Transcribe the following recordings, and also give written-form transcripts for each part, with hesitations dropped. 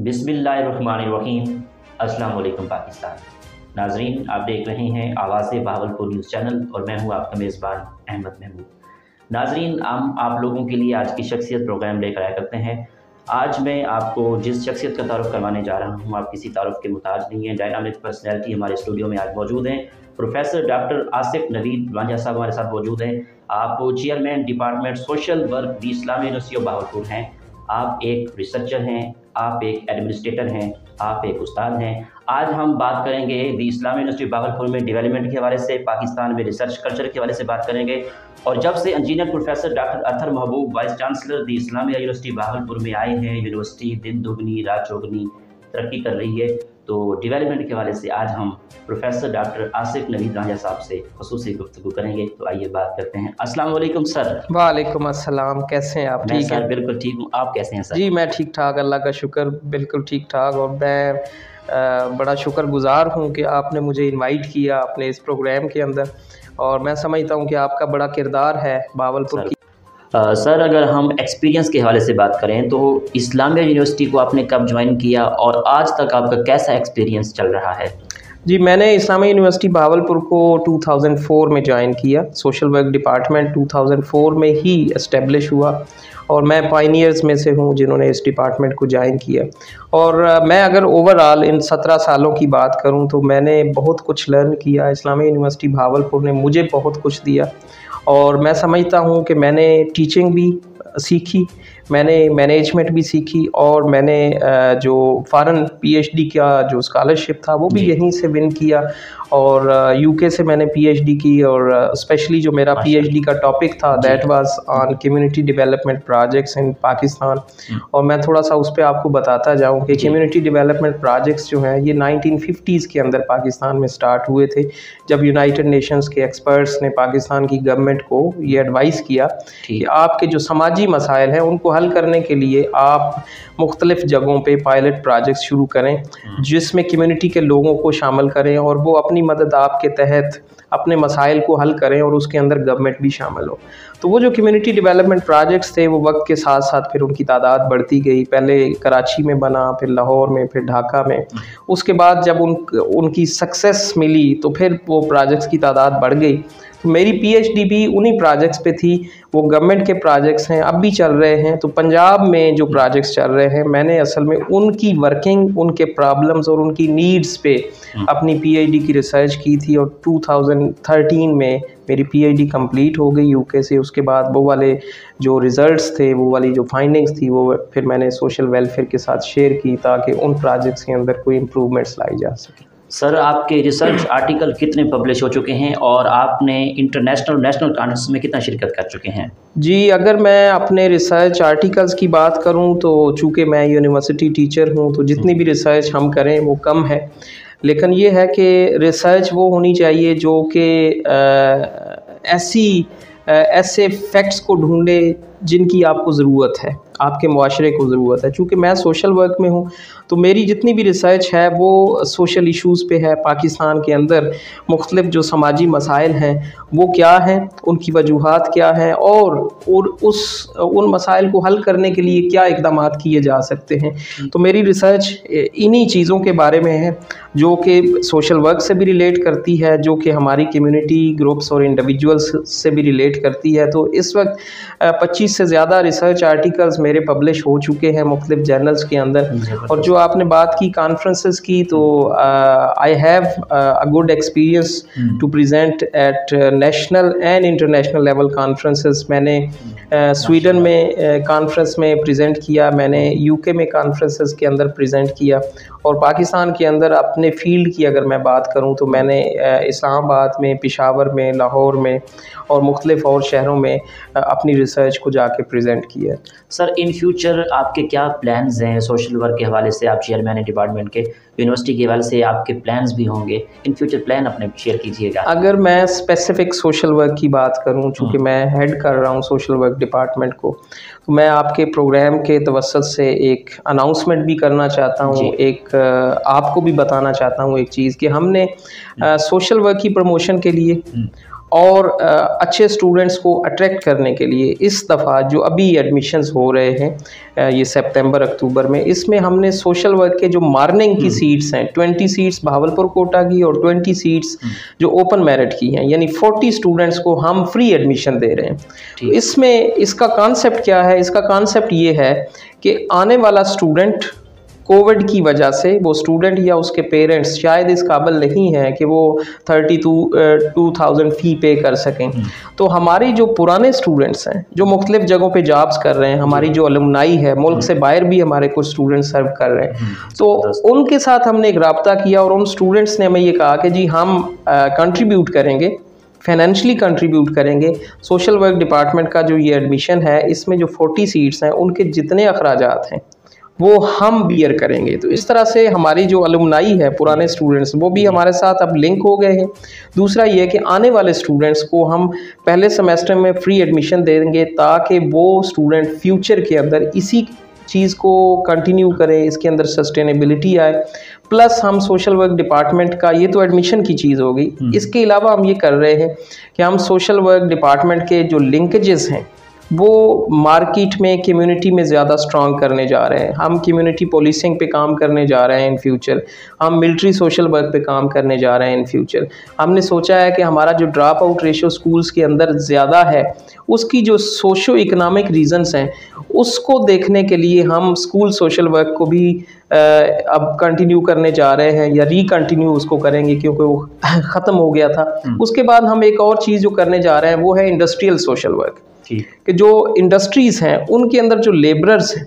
बिस्मिल्लाहिर्रहमानिर्रहीम। अस्सलाम वालेकुम पाकिस्तान। नाजरीन, आप देख रहे हैं आवाज़ भावलपुर न्यूज़ चैनल और मैं हूं आपका मेज़बान अहमद महमूद। नाजरीन, हम आप लोगों के लिए आज की शख्सियत प्रोग्राम लेकर आया करते हैं। आज मैं आपको जिस शख्सियत का तारुफ़ करवाने जा रहा हूं, आप किसी तारुफ़ के मुताज नहीं हैं। डायनामिक पर्सनैलिटी हमारे स्टूडियो में आज मौजूद हैं। प्रोफेसर डॉक्टर आसिफ नवीद वांझा साहब हमारे साथ मौजूद हैं। आप chairman department social work the Islamia university of Bahawalpur हैं। आप एक रिसर्चर हैं, आप एक एडमिनिस्ट्रेटर हैं, आप एक उस्ताद हैं। आज हम बात करेंगे दी इस्लामिया यूनिवर्सिटी भावलपुर में डेवलपमेंट के हवाले से, पाकिस्तान में रिसर्च कल्चर के हवाले से बात करेंगे। और जब से इंजीनियर प्रोफेसर डॉक्टर अतहर महबूब वाइस चांसलर दी इस्लामिया यूनिवर्सिटी भावलपुर में आए हैं, यूनिवर्सिटी दिन दुगनी रात चौगनी तरक्की कर रही है। तो डेवलपमेंट के हवाले से आज हम प्रोफेसर डॉक्टर आसिफ नवीद वांझा साहब से ख़ुसूसी गुफ्तगू करेंगे। तो आइए बात करते हैं। अस्सलाम वालेकुम सर। वालेकुम अस्सलाम, कैसे हैं आप? ठीक है, बिल्कुल ठीक हूँ। आप कैसे हैं सर? जी मैं ठीक ठाक, अल्लाह का शुक्र, बिल्कुल ठीक ठाक। और मैं बड़ा शुक्रगुजार हूँ कि आपने मुझे इनवाइट किया अपने इस प्रोग्राम के अंदर, और मैं समझता हूँ कि आपका बड़ा किरदार है भावलपुर की। सर, अगर हम एक्सपीरियंस के हवाले से बात करें तो इस्लामिया यूनिवर्सिटी को आपने कब ज्वाइन किया और आज तक आपका कैसा एक्सपीरियंस चल रहा है? जी, मैंने इस्लामिया यूनिवर्सिटी भावलपुर को 2004 में ज्वाइन किया। सोशल वर्क डिपार्टमेंट 2004 में ही इस्टेब्लिश हुआ और मैं पायनियर्स में से हूँ जिन्होंने इस डिपार्टमेंट को ज्वाइन किया। और मैं अगर ओवरऑल इन 17 सालों की बात करूँ तो मैंने बहुत कुछ लर्न किया। इस्लामिया यूनिवर्सिटी भावलपुर ने मुझे बहुत कुछ दिया और मैं समझता हूँ कि मैंने टीचिंग भी सीखी, मैंने मैनेजमेंट भी सीखी और मैंने जो फ़ॉरेन पीएचडी का जो स्कॉलरशिप था वो भी यहीं से विन किया। और यूके से मैंने पीएचडी की और स्पेशली जो मेरा पीएचडी का टॉपिक था that was on community development projects in Pakistan. और मैं थोड़ा सा उस पर आपको बताता जाऊँ कि कम्युनिटी डेवलपमेंट प्रोजेक्ट्स जो हैं ये 1950s के अंदर पाकिस्तान में स्टार्ट हुए थे, जब यूनाइटेड नेशंस के एक्सपर्ट्स ने पाकिस्तान की गवर्नमेंट को ये एडवाइस किया कि आपके जो समाजी मसाइल हैं उनको हल करने के लिए आप मुख्तलिफ जगहों पे पायलट प्रोजेक्ट्स शुरू करें जिसमें कम्युनिटी के लोगों को शामिल करें और वो अपनी मदद आपके तहत अपने मसाइल को हल करें और उसके अंदर गवर्नमेंट भी शामिल हो। तो वो जो कम्युनिटी डेवलपमेंट प्रोजेक्ट्स थे वो वक्त के साथ साथ फिर उनकी तादाद बढ़ती गई। पहले कराची में बना, फिर लाहौर में, फिर ढाका में। उसके बाद जब उनकी सक्सेस मिली तो फिर वो प्रोजेक्ट्स की तादाद बढ़ गई। तो मेरी पीएचडी भी उन्हीं प्रोजेक्ट्स पे थी। वो गवर्नमेंट के प्रोजेक्ट्स हैं, अब भी चल रहे हैं। तो पंजाब में जो प्रोजेक्ट्स चल रहे हैं मैंने असल में उनकी वर्किंग, उनके प्रॉब्लम्स और उनकी नीड्स पे अपनी पीएचडी की रिसर्च की थी। और 2013 में मेरी पीएचडी कंप्लीट हो गई यूके से। उसके बाद वो वाले जो रिज़ल्ट्स थे, वो वाली जो फाइंडिंग्स थी, वो फिर मैंने सोशल वेलफेयर के साथ शेयर की ताकि उन प्रोजेक्ट्स के अंदर कोई इम्प्रूवमेंट्स लाई जा सके। सर, आपके रिसर्च आर्टिकल कितने पब्लिश हो चुके हैं और आपने इंटरनेशनल नेशनल कॉन्फ्रेंस में कितना शिरकत कर चुके हैं? जी, अगर मैं अपने रिसर्च आर्टिकल्स की बात करूं तो चूँकि मैं यूनिवर्सिटी टीचर हूं तो जितनी भी रिसर्च हम करें वो कम है। लेकिन ये है कि रिसर्च वो होनी चाहिए जो कि ऐसे फैक्ट्स को ढूंढे जिनकी आपको ज़रूरत है, आपके मुआशरे को ज़रूरत है। चूँकि मैं सोशल वर्क में हूँ तो मेरी जितनी भी रिसर्च है वो सोशल इश्यूज़ पे है। पाकिस्तान के अंदर मुख्तलिफ जो समाजी मसाइल हैं वो क्या हैं, उनकी वजूहात क्या हैं और उन मसाइल को हल करने के लिए क्या इक़दाम किए जा सकते हैं। तो मेरी रिसर्च इन्हीं चीज़ों के बारे में है जो कि सोशल वर्क से भी रिलेट करती है, जो कि हमारी कम्युनिटी ग्रुप्स और इंडिविजुअल्स से भी रिलेट करती है। तो इस वक्त 25 से ज़्यादा रिसर्च आर्टिकल्स मेरे पब्लिश हो चुके हैं मुख्तलिफ जर्नल्स के अंदर। और जो आपने बात की कॉन्फ्रेंसेस की, तो I have a good experience to present at national and international level conferences. मैंने स्वीडन में कॉन्फ्रेंस में प्रेजेंट किया, मैंने यूके में कॉन्फ्रेंसेस के अंदर प्रेजेंट किया और पाकिस्तान के अंदर अपने फील्ड की अगर मैं बात करूं तो मैंने इस्लामाबाद में, पेशावर में, लाहौर में और मुख्तलिफ और शहरों में अपनी रिसर्च को जाके प्रेजेंट किया। सर, इन फ्यूचर आपके क्या प्लान्स हैं सोशल वर्क के हवाले से? आप चेयरमैन डिपार्टमेंट के, यूनिवर्सिटी के हवाले से आपके प्लान्स भी होंगे, इन फ्यूचर प्लान अपने शेयर कीजिएगा। अगर मैं स्पेसिफिक सोशल वर्क की बात करूं, चूँकि मैं हेड कर रहा हूं सोशल वर्क डिपार्टमेंट को, तो मैं आपके प्रोग्राम के तवस्सुत से एक अनाउंसमेंट भी करना चाहता हूं, एक आपको भी बताना चाहता हूं एक चीज़ कि हमने सोशल वर्क की प्रमोशन के लिए और अच्छे स्टूडेंट्स को अट्रैक्ट करने के लिए इस दफ़ा जो अभी एडमिशन्स हो रहे हैं ये सितंबर अक्टूबर में, इसमें हमने सोशल वर्क के जो मॉर्निंग की सीट्स हैं 20 सीट्स भावलपुर कोटा की और 20 सीट्स जो ओपन मेरिट की हैं, यानी 40 स्टूडेंट्स को हम फ्री एडमिशन दे रहे हैं। तो इसमें इसका कॉन्सेप्ट क्या है? इसका कॉन्सेप्ट ये है कि आने वाला स्टूडेंट कोविड की वजह से वो स्टूडेंट या उसके पेरेंट्स शायद इस काबिल नहीं है कि वो 32,000 फ़ी पे कर सकें। तो हमारी जो पुराने स्टूडेंट्स हैं जो मुख्तलिफ जगहों पे जॉब्स कर रहे हैं, हमारी जो अलुमनाई है, मुल्क से बाहर भी हमारे कुछ स्टूडेंट्स सर्व कर रहे हैं, तो उनके साथ हमने एक रब्ता किया और उन स्टूडेंट्स ने हमें ये कहा कि जी हम कंट्रीब्यूट करेंगे, फाइनेंशली कंट्रीब्यूट करेंगे। सोशल वर्क डिपार्टमेंट का जो ये एडमिशन है, इसमें जो 40 सीट्स हैं उनके जितने अखराजात हैं वो हम बियर करेंगे। तो इस तरह से हमारी जो अलुमनाई है, पुराने स्टूडेंट्स, वो भी हमारे साथ अब लिंक हो गए हैं। दूसरा ये कि आने वाले स्टूडेंट्स को हम पहले सेमेस्टर में फ्री एडमिशन देंगे ताकि वो स्टूडेंट फ्यूचर के अंदर इसी चीज़ को कंटिन्यू करें, इसके अंदर सस्टेनेबिलिटी आए। प्लस हम सोशल वर्क डिपार्टमेंट का, ये तो एडमिशन की चीज़ होगी, इसके अलावा हम ये कर रहे हैं कि हम सोशल वर्क डिपार्टमेंट के जो लिंकेजेस हैं वो मार्केट में, कम्युनिटी में ज़्यादा स्ट्रॉन्ग करने जा रहे हैं। हम कम्युनिटी पुलिसिंग पे काम करने जा रहे हैं इन फ्यूचर, हम मिलिट्री सोशल वर्क पे काम करने जा रहे हैं इन फ्यूचर। हमने सोचा है कि हमारा जो ड्रॉप आउट रेशो स्कूल्स के अंदर ज़्यादा है, उसकी जो सोशो इकनॉमिक रीज़न्स हैं उसको देखने के लिए हम स्कूल सोशल वर्क को भी अब कंटिन्यू करने जा रहे हैं या रीकंटिन्यू उसको करेंगे, क्योंकि वो ख़त्म हो गया था। उसके बाद हम एक और चीज़ जो करने जा रहे हैं वो है इंडस्ट्रियल सोशल वर्क, कि जो इंडस्ट्रीज़ हैं उनके अंदर जो लेबरर्स हैं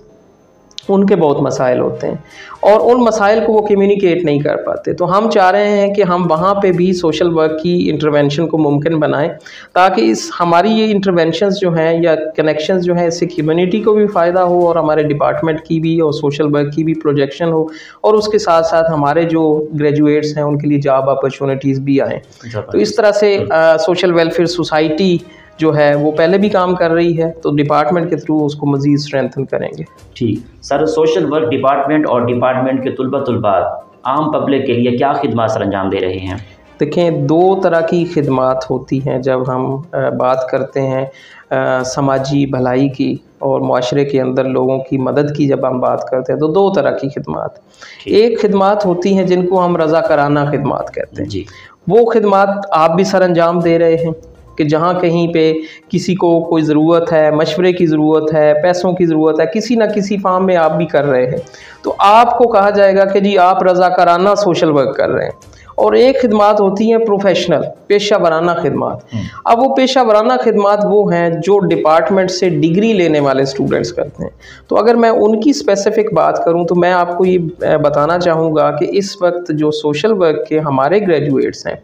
उनके बहुत मसाइल होते हैं और उन मसाइल को वो कम्युनिकेट नहीं कर पाते। तो हम चाह रहे हैं कि हम वहाँ पे भी सोशल वर्क की इंटरवेंशन को मुमकिन बनाएं ताकि इस हमारी ये इंटरवेंशंस जो हैं या कनेक्शंस जो हैं इससे कम्युनिटी को भी फ़ायदा हो और हमारे डिपार्टमेंट की भी और सोशल वर्क की भी प्रोजेक्शन हो, और उसके साथ साथ हमारे जो ग्रेजुएट्स हैं उनके लिए जॉब अपॉर्चुनिटीज़ भी आएँ। तो इस तरह से सोशल वेलफेयर सोसाइटी जो है वो पहले भी काम कर रही है, तो डिपार्टमेंट के थ्रू उसको मज़ीद स्ट्रेंथन करेंगे। ठीक सर, सोशल वर्क डिपार्टमेंट और डिपार्टमेंट के तलबात आम पब्लिक के लिए क्या खिदमत सर अंजाम दे रहे हैं? देखें, दो तरह की खिदमत होती हैं जब हम बात करते हैं समाजी भलाई की और माशरे के अंदर लोगों की मदद की। जब हम बात करते हैं तो दो तरह की खिदमत, एक खिदमत होती हैं जिनको हम रज़ाकाराना खिदमत कहते हैं जी। वो खिदमत आप भी सर अंजाम दे रहे हैं कि जहाँ कहीं पे किसी को कोई ज़रूरत है, मशवरे की ज़रूरत है, पैसों की ज़रूरत है, किसी ना किसी फार्म में आप भी कर रहे हैं, तो आपको कहा जाएगा कि जी आप रज़ाकाराना सोशल वर्क कर रहे हैं। और एक खिदमत होती हैं प्रोफेशनल, पेशा वराना खिदमत। अब वो पेशा वराना खिदमत वो हैं जो डिपार्टमेंट से डिग्री लेने वाले स्टूडेंट्स करते हैं। तो अगर मैं उनकी स्पेसिफ़िक बात करूं तो मैं आपको ये बताना चाहूँगा कि इस वक्त जो सोशल वर्क के हमारे ग्रेजुएट्स हैं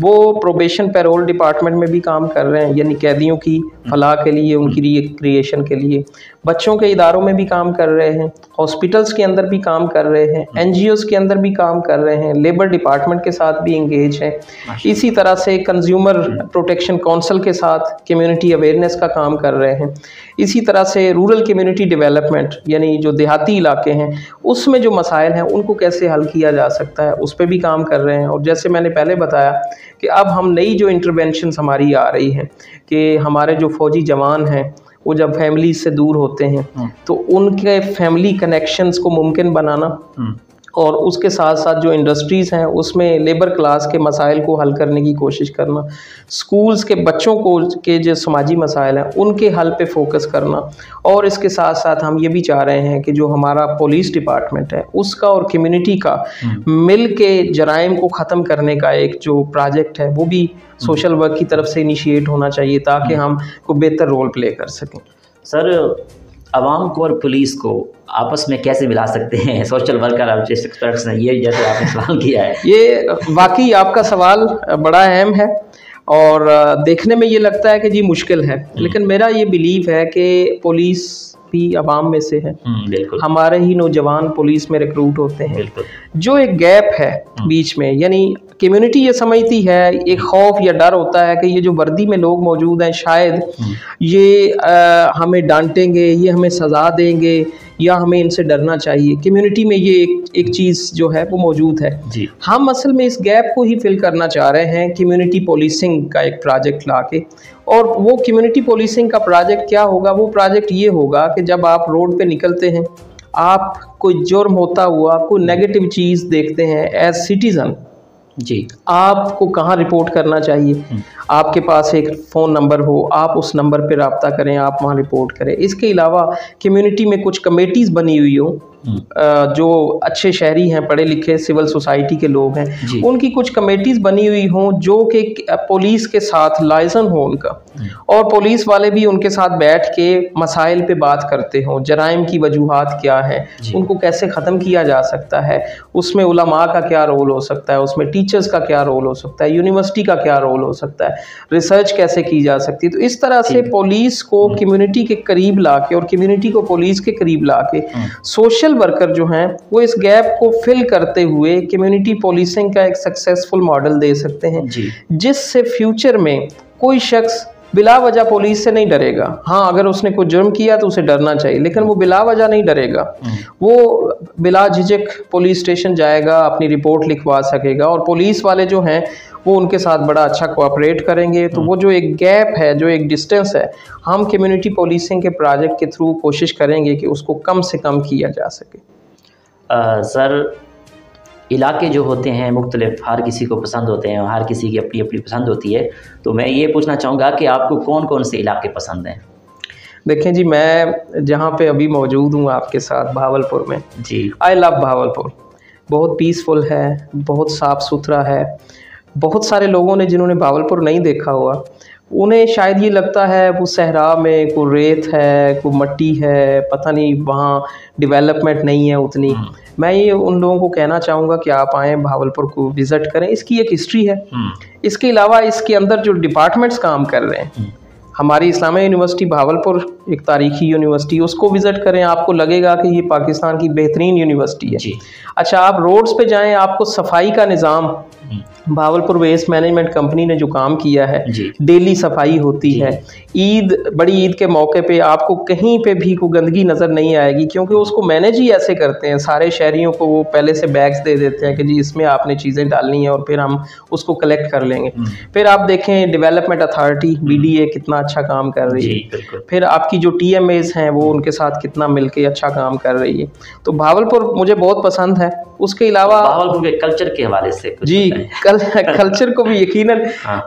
वो प्रोबेशन पैरोल डिपार्टमेंट में भी काम कर रहे हैं, यानी कैदियों की फलाह के लिए, उनकी रिक्रिएशन के लिए, बच्चों के इदारों में भी काम कर रहे हैं, हॉस्पिटल्स के अंदर भी काम कर रहे हैं, NGOs के अंदर भी काम कर रहे हैं, लेबर डिपार्टमेंट के साथ भी इंगेज हैं। इसी तरह से कंज्यूमर प्रोटेक्शन काउंसिल के साथ कम्युनिटी अवेयरनेस का काम कर रहे हैं। इसी तरह से रूरल कम्युनिटी डेवलपमेंट, यानी जो देहाती इलाके हैं उसमें जो मसाइल हैं उनको कैसे हल किया जा सकता है, उस पर भी काम कर रहे हैं। और जैसे मैंने पहले बताया कि अब हम नई जो इंटरवेंशंस हमारी आ रही हैं कि हमारे जो फ़ौजी जवान हैं वो जब फैमिली से दूर होते हैं तो उनके फैमिली कनेक्शंस को मुमकिन बनाना, और उसके साथ साथ जो इंडस्ट्रीज़ हैं उसमें लेबर क्लास के मसाइल को हल करने की कोशिश करना, स्कूल्स के बच्चों को के जो समाजी मसाइल हैं उनके हल पे फोकस करना। और इसके साथ साथ हम ये भी चाह रहे हैं कि जो हमारा पुलिस डिपार्टमेंट है उसका और कम्युनिटी का मिल के जराइम को ख़त्म करने का एक जो प्रोजेक्ट है वो भी सोशल वर्क की तरफ से इनिशिएट होना चाहिए ताकि हम को बेहतर रोल प्ले कर सकें। सर, आवाम को और पुलिस को आपस में कैसे मिला सकते हैं सोशल वर्कर और एक्सपर्ट्स ने, ये जैसे आपने सवाल किया है, ये वाकई आपका सवाल बड़ा अहम है और देखने में ये लगता है कि जी मुश्किल है, लेकिन मेरा ये बिलीव है कि पुलिस भी आवाम में से है। हमारे ही नौजवान पुलिस में रिक्रूट होते हैं। जो एक गैप है बीच में, यानी कम्युनिटी ये समझती है, एक खौफ या डर होता है कि ये जो वर्दी में लोग मौजूद हैं शायद ये हमें डांटेंगे, ये हमें सज़ा देंगे, या हमें इनसे डरना चाहिए। कम्युनिटी में ये एक चीज़ जो है वो मौजूद है जी। हम असल में इस गैप को ही फिल करना चाह रहे हैं कम्युनिटी पोलीसिंग का एक प्रोजेक्ट लाके। और वो कम्युनिटी पोलीसिंग का प्रोजेक्ट क्या होगा? वो प्रोजेक्ट ये होगा कि जब आप रोड पे निकलते हैं, आप कोई जुर्म होता हुआ कोई नेगेटिव चीज़ देखते हैं एज सिटीज़न, जी, आपको कहाँ रिपोर्ट करना चाहिए? आपके पास एक फ़ोन नंबर हो, आप उस नंबर पे रब्ता करें, आप वहाँ रिपोर्ट करें। इसके अलावा कम्युनिटी में कुछ कमेटीज़ बनी हुई हो, जो अच्छे शहरी हैं, पढ़े लिखे सिविल सोसाइटी के लोग हैं, उनकी कुछ कमेटीज़ बनी हुई हों जो कि पुलिस के साथ लाइजन हो उनका, और पुलिस वाले भी उनके साथ बैठ के मसाइल पे बात करते हों, जराइम की वजूहात क्या है, उनको कैसे ख़त्म किया जा सकता है, उसमें उलमा का क्या रोल हो सकता है, उसमें टीचर्स का क्या रोल हो सकता है, यूनिवर्सिटी का क्या रोल हो सकता है, रिसर्च कैसे की जा सकती है। तो इस तरह से पुलिस को कम्युनिटी के करीब लाके और कम्युनिटी को पुलिस के करीब लाके सोशल वर्कर जो हैं वो इस गैप को फिल करते हुए कम्युनिटी पोलीसिंग का एक सक्सेसफुल मॉडल दे सकते हैं, जिससे फ्यूचर में कोई शख्स बिला वजह पुलिस से नहीं डरेगा। हाँ, अगर उसने कोई जुर्म किया तो उसे डरना चाहिए, लेकिन वो बिला वजह नहीं डरेगा। वो बिला झिझक पुलिस स्टेशन जाएगा, अपनी रिपोर्ट लिखवा सकेगा, और पुलिस वाले जो हैं वो उनके साथ बड़ा अच्छा कोऑपरेट करेंगे। तो वो जो एक गैप है, जो एक डिस्टेंस है, हम कम्युनिटी पोलीसिंग के प्रोजेक्ट के थ्रू कोशिश करेंगे कि उसको कम से कम किया जा सके। सर, इलाके जो होते हैं मुख्तलिफ, हर किसी को पसंद होते हैं, हर किसी की अपनी अपनी पसंद होती है, तो मैं ये पूछना चाहूँगा कि आपको कौन कौन से इलाके पसंद हैं? देखें जी, मैं जहाँ पे अभी मौजूद हूँ आपके साथ, भावलपुर में, जी, आई लव भावलपुर। बहुत पीसफुल है, बहुत साफ़ सुथरा है। बहुत सारे लोगों ने जिन्होंने भावलपुर नहीं देखा हुआ, उन्हें शायद ये लगता है वो सहरा में कोई रेत है, कोई मट्टी है, पता नहीं वहाँ डेवलपमेंट नहीं है उतनी। मैं ये उन लोगों को कहना चाहूँगा कि आप आएँ, भावलपुर को विज़िट करें। इसकी एक हिस्ट्री है। इसके अलावा इसके अंदर जो डिपार्टमेंट्स काम कर रहे हैं, हमारी इस्लामिया यूनिवर्सिटी भावलपुर एक तारीखी यूनिवर्सिटी, उसको विज़िट करें, आपको लगेगा कि ये पाकिस्तान की बेहतरीन यूनिवर्सिटी है। अच्छा, आप रोड्स पे जाएं, आपको सफाई का निज़ाम, भावलपुर वेस्ट मैनेजमेंट कंपनी ने जो काम किया है, डेली सफाई होती है। ईद, बड़ी ईद के मौके पे आपको कहीं पे भी कोई गंदगी नज़र नहीं आएगी, क्योंकि उसको मैनेज ही ऐसे करते हैं। सारे शहरियों को वो पहले से बैग्स दे देते हैं कि जी इसमें आपने चीज़ें डालनी है, और फिर हम उसको कलेक्ट कर लेंगे। फिर आप देखें डेवलपमेंट अथॉरिटी BDA कितना अच्छा काम कर रही है। फिर आपकी जो TMAs हैं वो उनके साथ कितना मिलके अच्छा काम कर रही है। तो भावलपुर मुझे बहुत पसंद है। उसके अलावा भावलपुर के कल्चर के हवाले से कुछ जी, कल्चर को भी यकीनन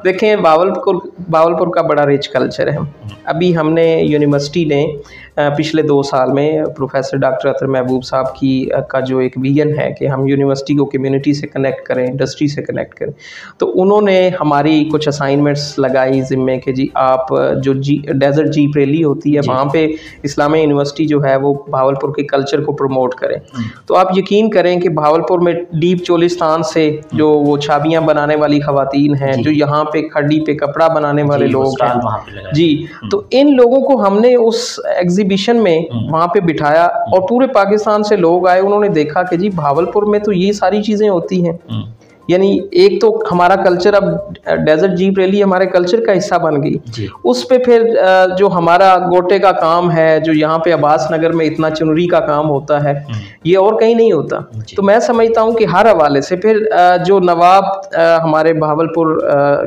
देखें, भावलपुर का बड़ा रिच कल्चर है। अभी हमने यूनिवर्सिटी ने पिछले 2 साल में प्रोफेसर डॉक्टर अतर महबूब साहब का जो एक विजन है कि हम यूनिवर्सिटी को कम्युनिटी से कनेक्ट करें, इंडस्ट्री से कनेक्ट करें, तो उन्होंने हमारी कुछ असाइनमेंट्स लगाई ज़िम्मे कि जी आप जो डेजर्ट जीप रैली होती है, वहाँ पे इस्लामिया यूनिवर्सिटी जो है वो भावलपुर के कल्चर को प्रमोट करें। तो आप यकीन करें कि भावलपुर में डीप चोलिस्तान से जो वो छाबियाँ बनाने वाली ख़वातीन हैं, जो यहाँ पे खड्डी पे कपड़ा बनाने वाले लोग हैं जी, तो इन लोगों को हमने उस एग्जीबिशन में वहाँ पे बिठाया, और पूरे पाकिस्तान से लोग आए। उन्होंने देखा कि जी भावलपुर में तो ये सारी चीज़ें होती हैं। यानी एक तो हमारा कल्चर अब डेजर्ट जीप रैली हमारे कल्चर का हिस्सा बन गई। उस पे फिर जो हमारा गोटे का काम है, जो यहाँ पे अब्बास नगर में इतना चुनरी का काम होता है, ये और कहीं नहीं होता। तो मैं समझता हूँ कि हर हवाले से फिर जो नवाब हमारे भावलपुर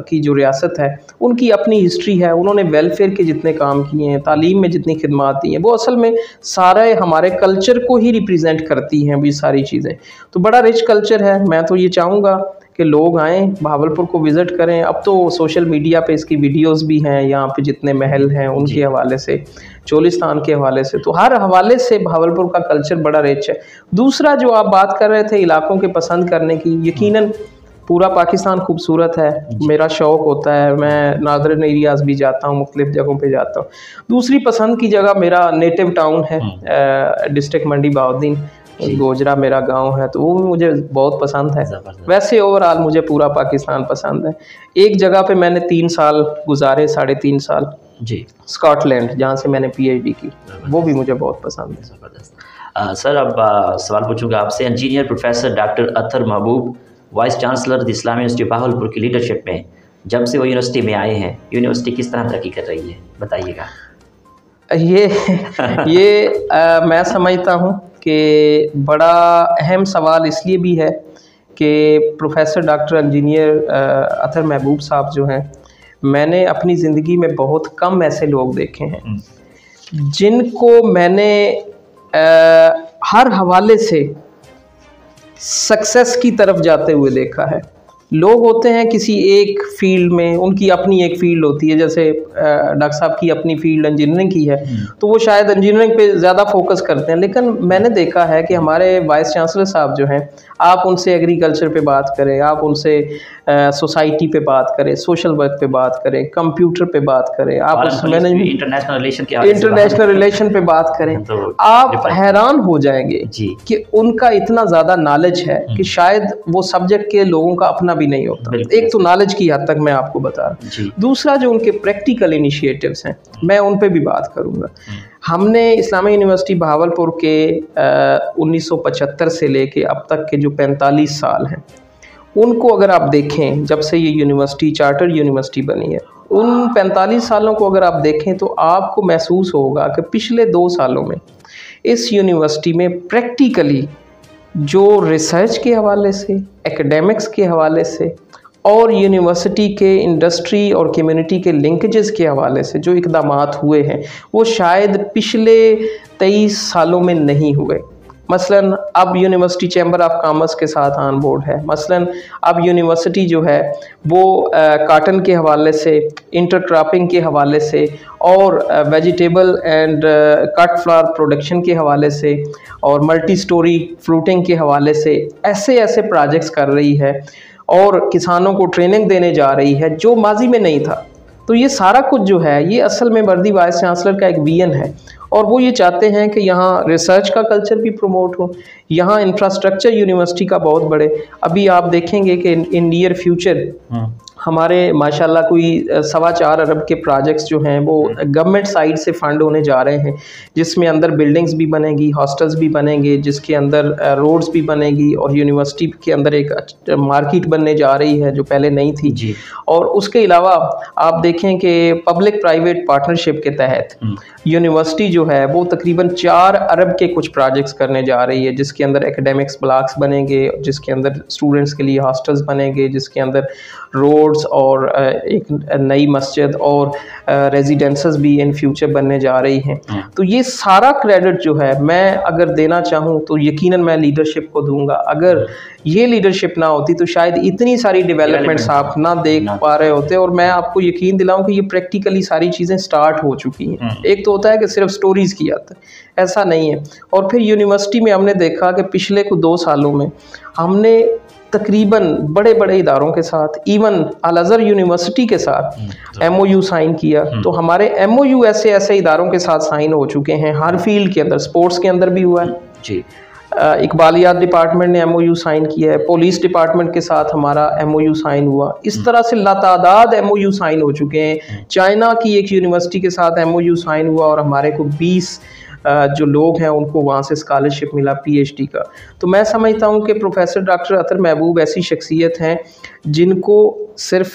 की जो रियासत है, उनकी अपनी हिस्ट्री है। उन्होंने वेलफेयर के जितने काम किए हैं, तालीम में जितनी खिदमात दी हैं, वो असल में सारे हमारे कल्चर को ही रिप्रेजेंट करती हैं ये सारी चीज़ें। तो बड़ा रिच कल्चर है। मैं तो ये चाहूँगा कि लोग आएँ, भावलपुर को विज़िट करें। अब तो सोशल मीडिया पे इसकी वीडियोस भी हैं, यहाँ पे जितने महल हैं उनके हवाले से, चोलिस्तान के हवाले से, तो हर हवाले से भावलपुर का कल्चर बड़ा रिच है। दूसरा जो आप बात कर रहे थे इलाकों के पसंद करने की, यकीनन पूरा पाकिस्तान खूबसूरत है। मेरा शौक़ होता है, मैं नादरन एरियाज़ भी जाता हूँ, मुख्तलिफ़ जगहों पे जाता हूँ। दूसरी पसंद की जगह मेरा नेटिव टाउन है, डिस्ट्रिक्ट मंडी बहाउद्दीन, गोजरा मेरा गांव है, तो वो मुझे बहुत पसंद है। वैसे ओवरऑल मुझे पूरा पाकिस्तान पसंद है। एक जगह पे मैंने 3 साल गुजारे, 3.5 साल जी, स्कॉटलैंड, जहाँ से मैंने PhD की, वो भी मुझे बहुत पसंद है। ज़बरदस्त। सर, अब सवाल पूछूंगा आपसे। इंजीनियर प्रोफेसर डॉक्टर अतर महबूब, vice chancellor Islamia university Bahawalpur की लीडरशिप में जब से वो यूनिवर्सिटी में आए हैं, यूनिवर्सिटी किस तरह तरक्की कर रही है, बताइएगा। मैं समझता हूँ कि बड़ा अहम सवाल इसलिए भी है कि प्रोफेसर डॉक्टर इंजीनियर अतर महबूब साहब जो हैं, मैंने अपनी ज़िंदगी में बहुत कम ऐसे लोग देखे हैं जिनको मैंने हर हवाले से सक्सेस की तरफ जाते हुए देखा है। लोग होते हैं किसी एक फील्ड में, उनकी अपनी एक फील्ड होती है, जैसे डॉक्टर साहब की अपनी फील्ड इंजीनियरिंग की है, तो वो शायद इंजीनियरिंग पे ज़्यादा फोकस करते हैं। लेकिन मैंने देखा है कि हमारे वाइस चांसलर साहब जो हैं, आप उनसे एग्रीकल्चर पे बात करें, आप उनसे सोसाइटी पे बात करें, सोशल वर्क पे बात करें, कंप्यूटर पे बात करें, आप उस मैनेजमेंट इंटरनेशनल रिलेशन पे बात करें, तो आप हैरान हो जाएंगे कि उनका इतना ज़्यादा नॉलेज है कि शायद वो सब्जेक्ट के लोगों का अपना भी नहीं होता। एक तो नॉलेज की हद तक मैं आपको बता रहा हूँ, दूसरा जो उनके प्रैक्टिकल इनिशिएटिव्स हैं, मैं उन पे भी बात करूँगा। हमने इस्लामिक यूनिवर्सिटी भावलपुर के 1975 से लेके अब तक के जो 45 साल हैं, उनको अगर आप देखें, जब से ये यूनिवर्सिटी चार्टर यूनिवर्सिटी बनी है, उन 45 सालों को अगर आप देखें तो आपको महसूस होगा कि पिछले 2 सालों में इस यूनिवर्सिटी में प्रैक्टिकली जो रिसर्च के हवाले से, एकेडमिक्स के हवाले से और यूनिवर्सिटी के इंडस्ट्री और कम्युनिटी के लिंकेजेस के हवाले से जो इक़दामात हुए हैं, वो शायद पिछले 23 सालों में नहीं हुए। मसलन अब यूनिवर्सिटी चैम्बर ऑफ कॉमर्स के साथ ऑन बोर्ड है। मसलन अब यूनिवर्सिटी जो है वो काटन के हवाले से, इंटरक्रॉपिंग के हवाले से और vegetable and cut flower production के हवाले से और मल्टी स्टोरी फ्रूटिंग के हवाले से ऐसे ऐसे प्रोजेक्ट्स कर रही है और किसानों को ट्रेनिंग देने जा रही है जो माजी में नहीं था। तो ये सारा कुछ जो है, ये असल में वर्दी वाइस चांसलर का एक विजन है और वो ये चाहते हैं कि यहाँ रिसर्च का कल्चर भी प्रमोट हो, यहाँ इंफ्रास्ट्रक्चर यूनिवर्सिटी का बहुत बड़े। अभी आप देखेंगे कि इन नियर फ्यूचर हमारे माशाल्लाह कोई 4.25 अरब के प्रोजेक्ट्स जो हैं वो गवर्नमेंट साइड से फंड होने जा रहे हैं, जिसमें अंदर बिल्डिंग्स भी बनेंगी, हॉस्टल्स भी बनेंगे, जिसके अंदर रोड्स भी बनेगी और यूनिवर्सिटी के अंदर एक मार्केट बनने जा रही है जो पहले नहीं थी जी। और उसके अलावा आप देखें कि पब्लिक प्राइवेट पार्टनरशिप के तहत यूनिवर्सिटी जो है वो तकरीबन 4 अरब के कुछ प्रोजेक्ट्स करने जा रही है, जिसके अंदर एकेडमिक्स ब्लॉक्स बनेंगे, जिसके अंदर स्टूडेंट्स के लिए हॉस्टल्स बनेंगे, जिसके अंदर रोड्स और एक नई मस्जिद और रेजिडेंसेस भी इन फ्यूचर बनने जा रही हैं। तो ये सारा क्रेडिट जो है मैं अगर देना चाहूँ तो यकीनन मैं लीडरशिप को दूंगा। अगर ये लीडरशिप ना होती तो शायद इतनी सारी डेवलपमेंट्स आप ना देख पा रहे होते। और मैं आपको यकीन दिलाऊं कि ये प्रैक्टिकली सारी चीज़ें स्टार्ट हो चुकी हैं। एक तो होता है कि सिर्फ स्टोरीज़ की आता है, ऐसा नहीं है। और फिर यूनिवर्सिटी में हमने देखा कि पिछले कुछ 2 सालों में हमने तकरीबन बड़े बड़े इदारों के साथ, इवन अल अज़हर यूनिवर्सिटी के साथ MOU साइन किया। तो हमारे MOU ऐसे ऐसे इदारों के साथ साइन हो चुके हैं हर फील्ड के अंदर। स्पोर्ट्स के अंदर भी हुआ है जी, इकबालियात डिपार्टमेंट ने MOU साइन किया है, पुलिस डिपार्टमेंट के साथ हमारा MOU साइन हुआ। इस तरह से लातादाद MOU साइन हो चुके हैं। चाइना की एक यूनिवर्सिटी के साथ MOU साइन हुआ और हमारे को 20 जो लोग हैं उनको वहाँ से स्कॉलरशिप मिला PhD का। तो मैं समझता हूँ कि प्रोफेसर डॉक्टर अतर महबूब ऐसी शख्सियत हैं जिनको सिर्फ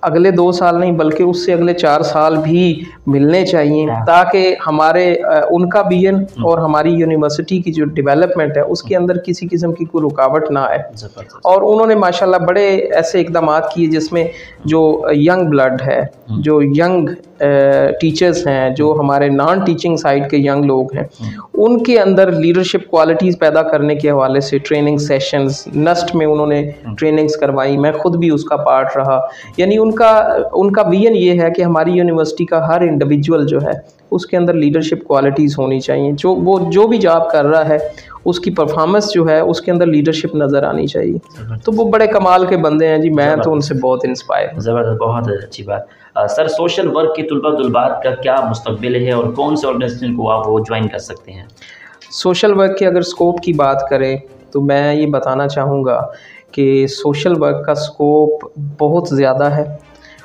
अगले 2 साल नहीं बल्कि उससे अगले 4 साल भी मिलने चाहिए, ताकि हमारे उनका विजन और हमारी यूनिवर्सिटी की जो डेवलपमेंट है उसके अंदर किसी किस्म की कोई रुकावट ना आए। और उन्होंने माशाल्लाह बड़े ऐसे इक़दाम किए जिसमें जो यंग ब्लड है, जो यंग टीचर्स हैं, जो हमारे नॉन टीचिंग साइड के यंग लोग हैं, उनके अंदर लीडरशिप क्वालिटीज़ पैदा करने के हवाले से ट्रेनिंग सेशंस नस्ट में उन्होंने ट्रेनिंग्स करवाई। मैं खुद भी उसका पार्ट रहा। यानी उनका विजन ये है कि हमारी यूनिवर्सिटी का हर इंडिविजुअल जो है उसके अंदर लीडरशिप क्वालिटीज़ होनी चाहिए। जो भी जॉब कर रहा है उसकी परफॉर्मेंस जो है उसके अंदर लीडरशिप नज़र आनी चाहिए। तो वो बड़े कमाल के बंदे हैं जी, मैं तो उनसे बहुत इंस्पायर हूँ। ज़बरदस्त, बहुत अच्छी बात। सर, सोशल वर्क के तुलबा-तुलबात का क्या मुस्तकबिल है और कौन से ऑर्गेनाइजेशन को आप वो ज्वाइन कर सकते हैं? सोशल वर्क के अगर स्कोप की बात करें तो मैं ये बताना चाहूँगा कि सोशल वर्क का स्कोप बहुत ज़्यादा है।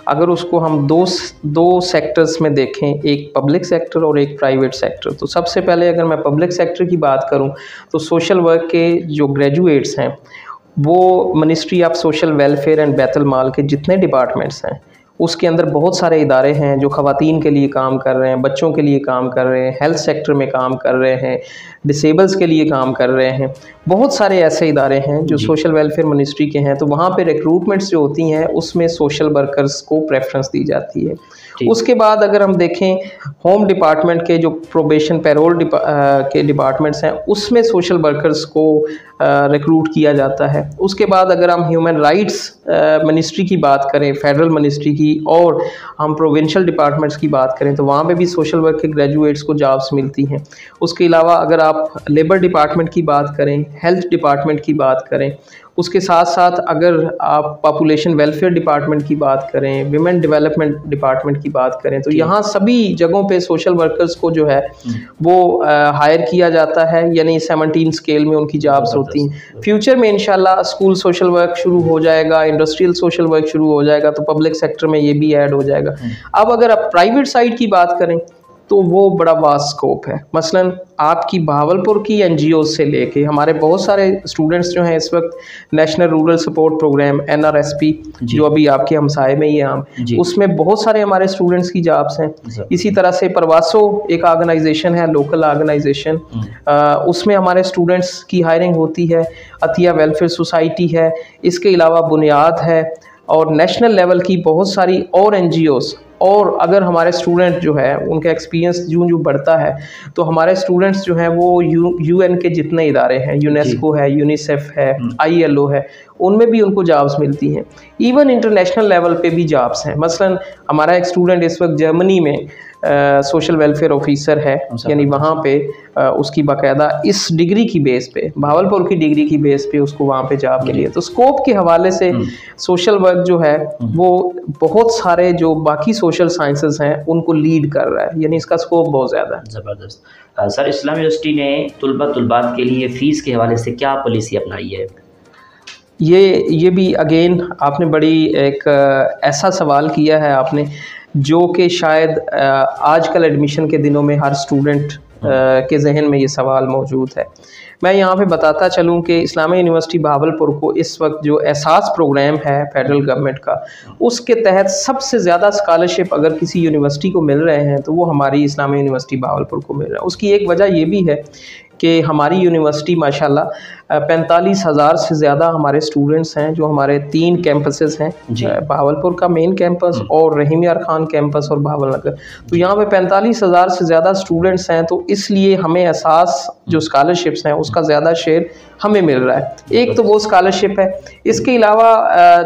अगर उसको हम दो सेक्टर्स में देखें, एक पब्लिक सेक्टर और एक प्राइवेट सेक्टर, तो सबसे पहले अगर मैं पब्लिक सेक्टर की बात करूं तो सोशल वर्क के जो ग्रेजुएट्स हैं वो ministry of social welfare and Baitul Maal के जितने डिपार्टमेंट्स हैं उसके अंदर बहुत सारे इदारे हैं जो ख़वातीन के लिए काम कर रहे हैं, बच्चों के लिए काम कर रहे हैं, हेल्थ सेक्टर में काम कर रहे हैं, डिसेबल्स के लिए काम कर रहे हैं। बहुत सारे ऐसे इदारे हैं जो सोशल वेलफेयर मिनिस्ट्री के हैं, तो वहाँ पे रिक्रूटमेंट्स जो होती हैं उसमें सोशल वर्कर्स को प्रेफरेंस दी जाती है। उसके बाद अगर हम देखें होम डिपार्टमेंट के जो प्रोबेशन पैरोल के डिपार्टमेंट्स हैं उसमें सोशल वर्कर्स को रिक्रूट किया जाता है। उसके बाद अगर हम ह्यूमन राइट्स मिनिस्ट्री की बात करें, फेडरल मिनिस्ट्री की, और हम प्रोविंशियल डिपार्टमेंट्स की बात करें तो वहाँ पे भी सोशल वर्क के ग्रेजुएट्स को जॉब्स मिलती हैं। उसके अलावा अगर आप लेबर डिपार्टमेंट की बात करें, हेल्थ डिपार्टमेंट की बात करें, उसके साथ साथ अगर आप पॉपुलेशन वेलफेयर डिपार्टमेंट की बात करें, विमेन डेवलपमेंट डिपार्टमेंट की बात करें, तो यहाँ सभी जगहों पे सोशल वर्कर्स को जो है वो हायर किया जाता है, यानी 17 स्केल में उनकी जॉब्स होती हैं। फ्यूचर में इंशाल्लाह स्कूल सोशल वर्क शुरू हो जाएगा, इंडस्ट्रियल सोशल वर्क शुरू हो जाएगा, तो पब्लिक सेक्टर में ये भी ऐड हो जाएगा। अब अगर आप प्राइवेट साइड की बात करें तो वो बड़ा वास्ट स्कोप है। मसलन आपकी भावलपुर की एनजीओ से लेके हमारे बहुत सारे स्टूडेंट्स जो हैं इस वक्त national rural support programme NRSP जो अभी आपके हमसाए में ही है, उसमें बहुत सारे हमारे स्टूडेंट्स की जॉब्स हैं। इसी तरह से परवासो एक ऑर्गेनाइजेशन है, लोकल ऑर्गेनाइजेशन, उसमें हमारे स्टूडेंट्स की हायरिंग होती है। अतिया वेलफेयर सोसाइटी है, इसके अलावा बुनियाद है, और नेशनल लेवल की बहुत सारी और NGOs। और अगर हमारे स्टूडेंट जो है उनका एक्सपीरियंस यूं बढ़ता है तो हमारे स्टूडेंट्स जो हैं वो UN के जितने इदारे हैं, यूनेस्को है, यूनिसेफ है, ILO है, उनमें भी उनको जॉब्स मिलती हैं। इवन इंटरनेशनल लेवल पे भी जॉब्स हैं। मसलन हमारा एक स्टूडेंट इस वक्त जर्मनी में सोशल वेलफेयर ऑफिसर है, यानी वहाँ पे उसकी बाकायदा इस डिग्री की बेस पे, भावलपुर की डिग्री की बेस पे उसको वहाँ पे जॉब मिली है। तो स्कोप के हवाले से सोशल वर्क जो है वो बहुत सारे जो बाकी सोशल साइंसेस हैं उनको लीड कर रहा है, यानी इसका स्कोप बहुत ज़्यादा है। ज़बरदस्त। सर, इस्लाम यूनिवर्सिटी ने तलबात के लिए फ़ीस के हवाले से क्या पॉलिसी अपनाई है? ये भी अगेन आपने बड़ी एक ऐसा सवाल किया है आपने जो कि शायद आजकल एडमिशन के दिनों में हर स्टूडेंट के जहन में ये सवाल मौजूद है। मैं यहाँ पे बताता चलूँ कि इस्लामी यूनिवर्सिटी भावलपुर को इस वक्त जो एहसास प्रोग्राम है फेडरल गवर्नमेंट का, उसके तहत सबसे ज़्यादा स्कॉलरशिप अगर किसी यूनिवर्सिटी को मिल रहे हैं तो वो हमारी इस्लामी यूनिवर्सिटी भावलपुर को मिल रहा है। उसकी एक वजह ये भी है कि हमारी यूनिवर्सिटी माशाल्लाह 45,000 से ज़्यादा हमारे स्टूडेंट्स हैं जो हमारे 3 कैंपसेस हैं, भावलपुर का मेन कैंपस और रहीम यार खान कैंपस और भावल नगर। तो यहाँ पे 45,000 से ज़्यादा स्टूडेंट्स हैं, तो इसलिए हमें एहसास जो स्कॉलरशिप्स हैं उसका ज़्यादा शेयर हमें मिल रहा है। एक तो वो स्कॉलरशिप है, इसके अलावा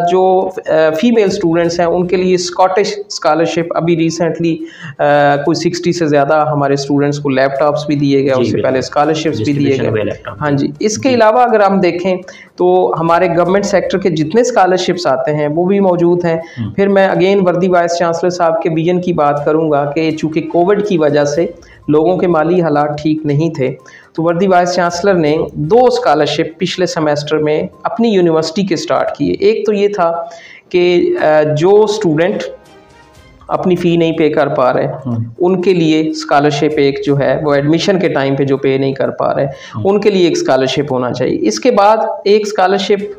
जो फीमेल स्टूडेंट्स हैं उनके लिए स्कॉटिश स्कॉलरशिप अभी रिसेंटली कोई 60 से ज़्यादा हमारे स्टूडेंट्स को लैपटॉप्स भी दिए गए, उससे पहले स्कॉलरशिप्स भी दिए गए। हाँ जी, इसके अलावा अगर हम देखें तो हमारे गवर्नमेंट सेक्टर के जितने स्कॉलरशिप्स आते हैं वो भी मौजूद हैं। फिर मैं अगेन वर्दी वाइस चांसलर साहब के विजन की बात करूँगा कि चूँकि कोविड की वजह से लोगों के माली हालात ठीक नहीं थे, तो वर्दी वाइस चांसलर ने 2 स्कॉलरशिप पिछले सेमेस्टर में अपनी यूनिवर्सिटी के स्टार्ट किए। एक तो ये था कि जो स्टूडेंट अपनी फ़ी नहीं पे कर पा रहे उनके लिए स्कॉलरशिप एक जो है वो एडमिशन के टाइम पे जो पे नहीं कर पा रहे उनके लिए एक स्कॉलरशिप होना चाहिए। इसके बाद एक स्कॉलरशिप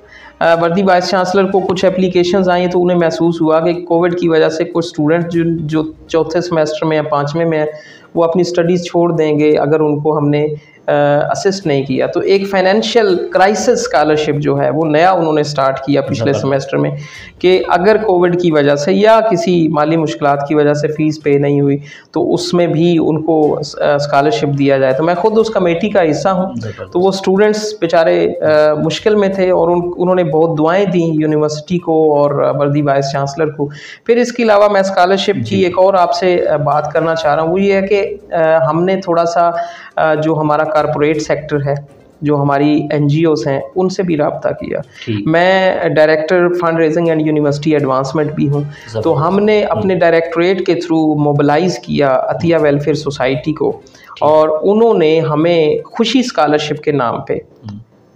वर्दी वाइस चांसलर को कुछ एप्लीकेशंस आई तो उन्हें महसूस हुआ कि कोविड की वजह से कुछ स्टूडेंट जो चौथे सेमेस्टर में या 5वें में है वो अपनी स्टडीज़ छोड़ देंगे अगर उनको हमने असिस्ट नहीं किया। तो एक फाइनेंशियल क्राइसिस स्कॉलरशिप जो है वो नया उन्होंने स्टार्ट किया पिछले सेमेस्टर में कि अगर कोविड की वजह से या किसी माली मुश्किलात की वजह से फ़ीस पे नहीं हुई तो उसमें भी उनको स्कॉलरशिप दिया जाए। तो मैं खुद उस कमेटी का हिस्सा हूँ। तो वो स्टूडेंट्स बेचारे मुश्किल में थे और उन्होंने बहुत दुआएँ दी यूनिवर्सिटी को और वर्दी वाइस चांसलर को। फिर इसके अलावा मैं स्कॉलरशिप की एक और आपसे बात करना चाह रहा हूँ, वो ये है कि हमने थोड़ा सा जो हमारा कॉर्पोरेट सेक्टर है, जो हमारी NGOs हैं, उनसे भी रब्ता किया। मैं director fund raising and university advancement भी हूँ, तो हमने अपने डायरेक्टरेट के थ्रू मोबिलाइज किया अतिया वेलफेयर सोसाइटी को और उन्होंने हमें खुशी स्कॉलरशिप के नाम पे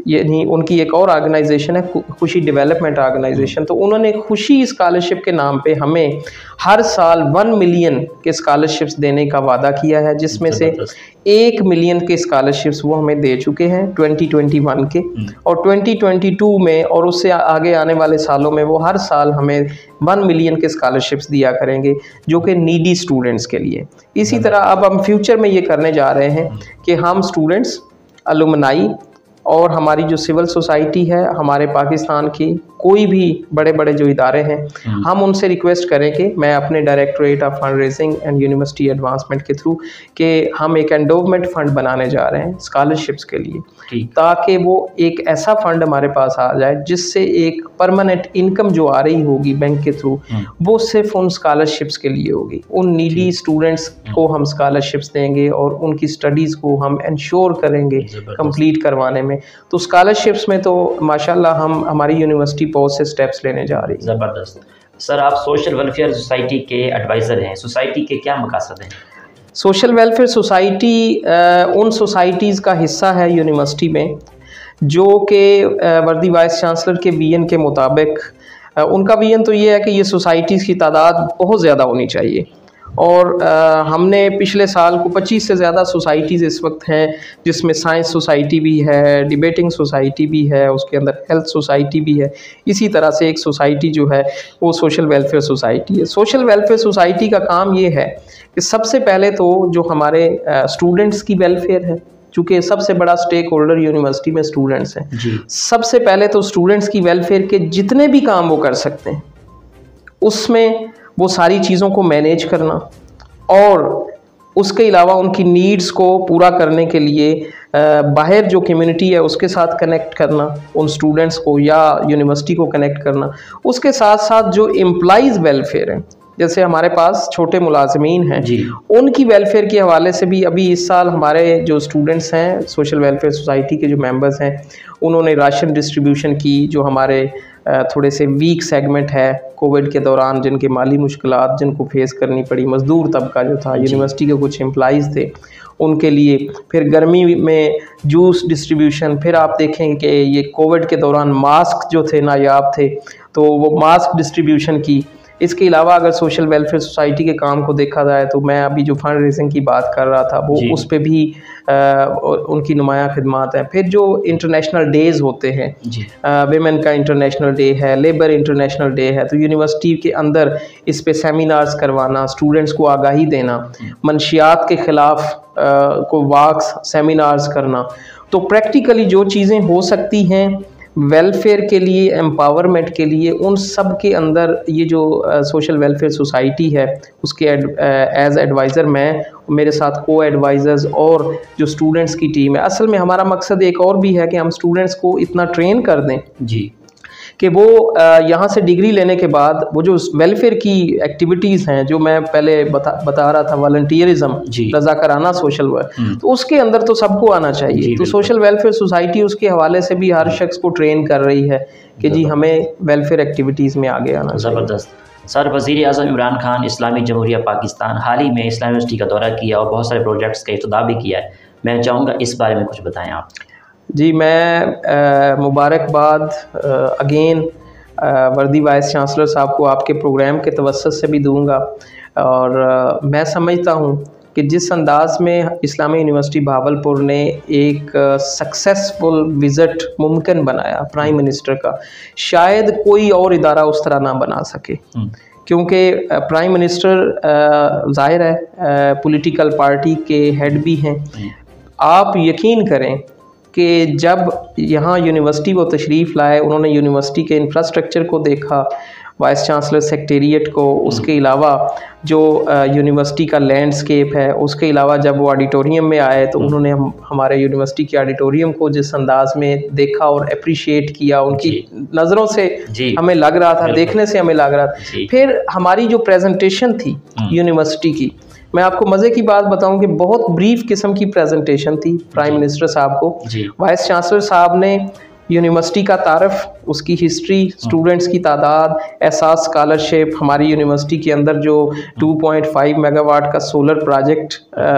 यानी उनकी एक और ऑर्गेनाइजेशन है खुशी डेवलपमेंट ऑर्गेनाइजेशन, तो उन्होंने खुशी स्कॉलरशिप के नाम पे हमें हर साल 1 मिलियन के स्कॉलरशिप्स देने का वादा किया है, जिसमें से 1 मिलियन के स्कॉलरशिप्स वो हमें दे चुके हैं 2021 के, और 2022 में और उससे आगे आने वाले सालों में वो हर साल हमें 1 मिलियन के स्कॉलरशिप्स दिया करेंगे, जो कि नीडी स्टूडेंट्स के लिए। इसी तरह अब हम फ्यूचर में ये करने जा रहे हैं कि हम स्टूडेंट्स, अलुमनाई और हमारी जो सिविल सोसाइटी है हमारे पाकिस्तान की, कोई भी बड़े बड़े जो इदारे हैं, हम उनसे रिक्वेस्ट करें कि मैं अपने directorate of fund raising and university advancement के थ्रू कि हम एक एंडोवमेंट फ़ंड बनाने जा रहे हैं स्कॉलरशिप्स के लिए, ताकि वो एक ऐसा फ़ंड हमारे पास आ जाए जिससे एक परमानेंट इनकम जो आ रही होगी बैंक के थ्रू, वो सिर्फ उन स्कॉलरशिप्स के लिए होगी। उन नीडी स्टूडेंट्स को हम स्कॉलरशिप्स देंगे और उनकी स्टडीज़ को हम इंश्योर करेंगे कंप्लीट करवाने में। तो स्कॉलरशिप्स में तो माशाल्लाह हम हमारी यूनिवर्सिटी बहुत से स्टेप्स लेने जा रही है। ज़बरदस्त। सर, आप सोशल वेलफेयर सोसाइटी के एडवाइज़र हैं, सोसाइटी के क्या मकसद हैं? सोशल वेलफेयर सोसाइटी उन सोसाइटीज़ का हिस्सा है यूनिवर्सिटी में जो कि वर्दी वाइस चांसलर के विजन के मुताबिक, उनका विजन तो ये है कि ये सोसाइटीज़ की तादाद बहुत ज़्यादा होनी चाहिए, और हमने पिछले साल को 25 से ज़्यादा सोसाइटीज़ इस वक्त हैं, जिसमें साइंस सोसाइटी भी है, डिबेटिंग सोसाइटी भी है, उसके अंदर हेल्थ सोसाइटी भी है। इसी तरह से एक सोसाइटी जो है वो सोशल वेलफेयर सोसाइटी है। सोशल वेलफेयर सोसाइटी का काम ये है कि सबसे पहले तो जो हमारे स्टूडेंट्स की वेलफेयर है, चूँकि सबसे बड़ा स्टेक होल्डर यूनिवर्सिटी में स्टूडेंट्स हैं, सबसे पहले तो स्टूडेंट्स की वेलफेयर के जितने भी काम वो कर सकते हैं उसमें वो सारी चीज़ों को मैनेज करना, और उसके अलावा उनकी नीड्स को पूरा करने के लिए बाहर जो कम्युनिटी है उसके साथ कनेक्ट करना, उन स्टूडेंट्स को या यूनिवर्सिटी को कनेक्ट करना। उसके साथ साथ जो एम्प्लॉइज़ वेलफेयर है, जैसे हमारे पास छोटे मुलाजमीन हैं, उनकी वेलफेयर के हवाले से भी अभी इस साल हमारे जो स्टूडेंट्स हैं सोशल वेलफेयर सोसाइटी के जो मेंबर्स हैं, उन्होंने राशन डिस्ट्रीब्यूशन की। जो हमारे थोड़े से वीक सेगमेंट है कोविड के दौरान, जिनके माली मुश्किलात जिनको फेस करनी पड़ी, मज़दूर तबका जो था, यूनिवर्सिटी के कुछ एम्प्लॉइज़ थे उनके लिए, फिर गर्मी में जूस डिस्ट्रीब्यूशन, फिर आप देखेंगे कि ये कोविड के दौरान मास्क जो थे नायाब थे, तो वो मास्क डिस्ट्रीब्यूशन की। इसके अलावा अगर सोशल वेलफेयर सोसाइटी के काम को देखा जाए तो मैं अभी जो फंड रेजिंग की बात कर रहा था वो उस पे भी उनकी नुमाया खिदमात है। फिर जो इंटरनेशनल डेज़ होते हैं, वेमेन का इंटरनेशनल डे है, लेबर इंटरनेशनल डे है, तो यूनिवर्सिटी के अंदर इस पे सेमिनार्स करवाना, स्टूडेंट्स को आगाही देना, मंशियात के ख़िलाफ़ को वॉक्स सेमिनार्स करना। तो प्रैक्टिकली जो चीज़ें हो सकती हैं वेलफेयर के लिए, एम्पावरमेंट के लिए, उन सब के अंदर ये जो सोशल वेलफेयर सोसाइटी है उसके एज एडवाइज़र मैं, मेरे साथ को एडवाइज़र्स और जो स्टूडेंट्स की टीम है। असल में हमारा मकसद एक और भी है कि हम स्टूडेंट्स को इतना ट्रेन कर दें कि वो यहाँ से डिग्री लेने के बाद वो जो वेलफेयर की एक्टिविटीज़ हैं, जो मैं पहले बता रहा था, वॉलंटियरिज्म, रज़ाकाराना सोशल वर्क, तो उसके अंदर तो सबको आना चाहिए। तो सोशल वेलफेयर सोसाइटी उसके हवाले से भी हर शख्स को ट्रेन कर रही है कि जी हमें वेलफेयर एक्टिविटीज़ में आगे आना चाहिए। ज़बरदस्त। सर, वज़ीर आज़म इमरान खान इस्लामी जमहूरिया पाकिस्तान हाल ही में इस्लामी यूनिवर्सिटी का दौरा किया और बहुत सारे प्रोजेक्ट्स का इफ्तिताह भी किया है। मैं चाहूँगा इस बारे में कुछ बताएँ आप। जी, मैं मुबारकबाद अगेन वर्दी वाइस चांसलर साहब को आपके प्रोग्राम के तवस्सुत से भी दूंगा, और मैं समझता हूँ कि जिस अंदाज़ में इस्लामी यूनिवर्सिटी भावलपुर ने एक सक्सेसफुल विज़िट मुमकिन बनाया प्राइम मिनिस्टर का, शायद कोई और इदारा उस तरह ना बना सके, क्योंकि प्राइम मिनिस्टर ज़ाहिर है पॉलिटिकल पार्टी के हेड भी हैं। आप यकीन करें कि जब यहाँ यूनिवर्सिटी वो तशरीफ़ लाए, उन्होंने यूनिवर्सिटी के इंफ्रास्ट्रक्चर को देखा, वाइस चांसलर सेक्रेटेरिएट को, उसके अलावा जो यूनिवर्सिटी का लैंडस्केप है, उसके अलावा जब वो ऑडिटोरियम में आए तो उन्होंने हमारे यूनिवर्सिटी के ऑडिटोरियम को जिस अंदाज में देखा और अप्रिशिएट किया, उनकी नज़रों से हमें लग रहा था, देखने से हमें लग रहा था। फिर हमारी जो प्रेजेंटेशन थी यूनिवर्सिटी की, मैं आपको मज़े की बात बताऊं कि बहुत ब्रीफ किस्म की प्रेजेंटेशन थी प्राइम मिनिस्टर साहब को। वाइस चांसलर साहब ने यूनिवर्सिटी का तारफ़, उसकी हिस्ट्री, स्टूडेंट्स की तादाद, एहसास स्कॉलरशिप, हमारी यूनिवर्सिटी के अंदर जो 2.5 मेगावाट का सोलर प्रोजेक्ट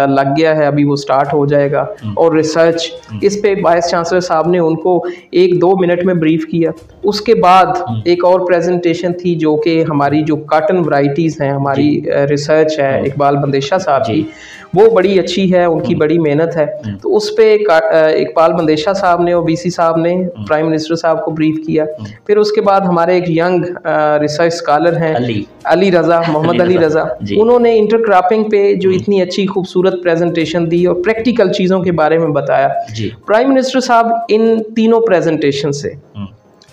लग गया है, अभी वो स्टार्ट हो जाएगा, और रिसर्च, इस पे वाइस चांसलर साहब ने उनको 1-2 मिनट में ब्रीफ किया। उसके बाद एक और प्रेजेंटेशन थी जो कि हमारी जो कॉटन वैरायटीज़ हैं, हमारी रिसर्च है इकबाल बंदेशा साहब की, वो बड़ी अच्छी है, उनकी बड़ी मेहनत है। तो उस पे इकबाल बंदेशा साहब ने और बीसी साहब ने प्राइम मिनिस्टर साहब को ब्रीफ किया। फिर उसके बाद हमारे एक यंग रिसर्च स्कॉलर हैं अली रज़ा, मोहम्मद अली रज़ा, उन्होंने इंटरक्रॉपिंग पे जो इतनी अच्छी खूबसूरत प्रेजेंटेशन दी और प्रैक्टिकल चीज़ों के बारे में बताया। प्राइम मिनिस्टर साहब इन तीनों प्रेजेंटेशन से,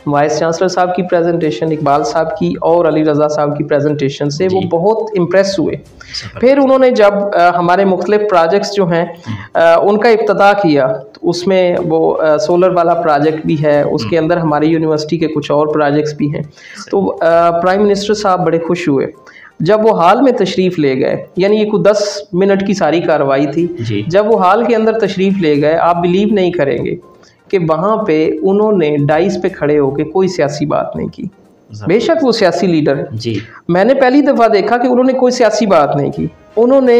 वाइस चांसलर साहब की प्रेजेंटेशन, इकबाल साहब की और अली रज़ा साहब की प्रेजेंटेशन से वो बहुत इम्प्रेस हुए। फिर उन्होंने जब हमारे मुख्तलिफ प्रोजेक्ट्स जो हैं उनका इब्तिदा किया, तो उसमें वो सोलर वाला प्रोजेक्ट भी है, उसके अंदर हमारी यूनिवर्सिटी के कुछ और प्रोजेक्ट्स भी हैं। तो प्राइम मिनिस्टर साहब बड़े खुश हुए जब वो हाल में तशरीफ़ ले गए, यानी ये कुछ 10 मिनट की सारी कार्रवाई थी। जब वो हाल के अंदर तशरीफ़ ले गए, आप बिलीव नहीं करेंगे कि वहाँ पे उन्होंने डाइस पे खड़े होकर कोई सियासी बात नहीं की। बेशक वो सियासी लीडर है, मैंने पहली दफ़ा देखा कि उन्होंने कोई सियासी बात नहीं की, उन्होंने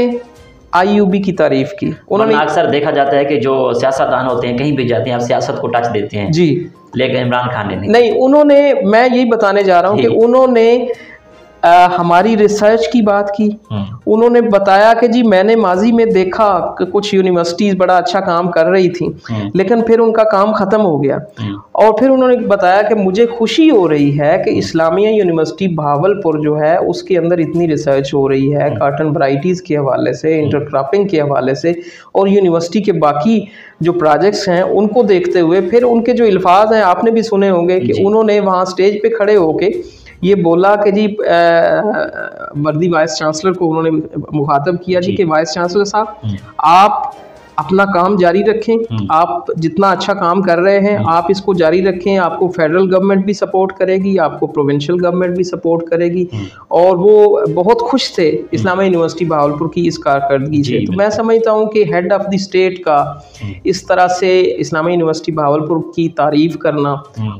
आईयूबी की तारीफ़ की। उन्होंने अक्सर देखा जाता है कि जो सियासतदान होते हैं कहीं भी जाते हैं, आप सियासत को टच देते हैं जी, लेकिन इमरान खान ने नहीं। उन्होंने, मैं यही बताने जा रहा हूँ कि उन्होंने हमारी रिसर्च की बात की। उन्होंने बताया कि जी मैंने माजी में देखा कि कुछ यूनिवर्सिटीज़ बड़ा अच्छा काम कर रही थी, लेकिन फिर उनका काम ख़त्म हो गया। और फिर उन्होंने बताया कि मुझे खुशी हो रही है कि इस्लामिया यूनिवर्सिटी भावलपुर जो है उसके अंदर इतनी रिसर्च हो रही है कॉटन वैराइटीज़ के हवाले से, इंटरक्रॉपिंग के हवाले से, और यूनिवर्सिटी के बाकी जो प्रोजेक्ट्स हैं उनको देखते हुए। फिर उनके जो अल्फाज हैं आपने भी सुने होंगे कि उन्होंने वहाँ स्टेज पे खड़े होके ये बोला कि जी वर्दी वाइस चांसलर को उन्होंने मुखातब किया जी कि वाइस चांसलर साहब आप अपना काम जारी रखें, आप जितना अच्छा काम कर रहे हैं आप इसको जारी रखें, आपको फेडरल गवर्नमेंट भी सपोर्ट करेगी, आपको प्रोविंशियल गवर्नमेंट भी सपोर्ट करेगी। और वो बहुत खुश थे इस्लामिया यूनिवर्सिटी भावलपुर की इस कारकर्दगी से। तो मैं समझता हूँ कि हेड ऑफ द स्टेट का इस तरह से इस्लामिया यूनिवर्सिटी भावलपुर की तारीफ़ करना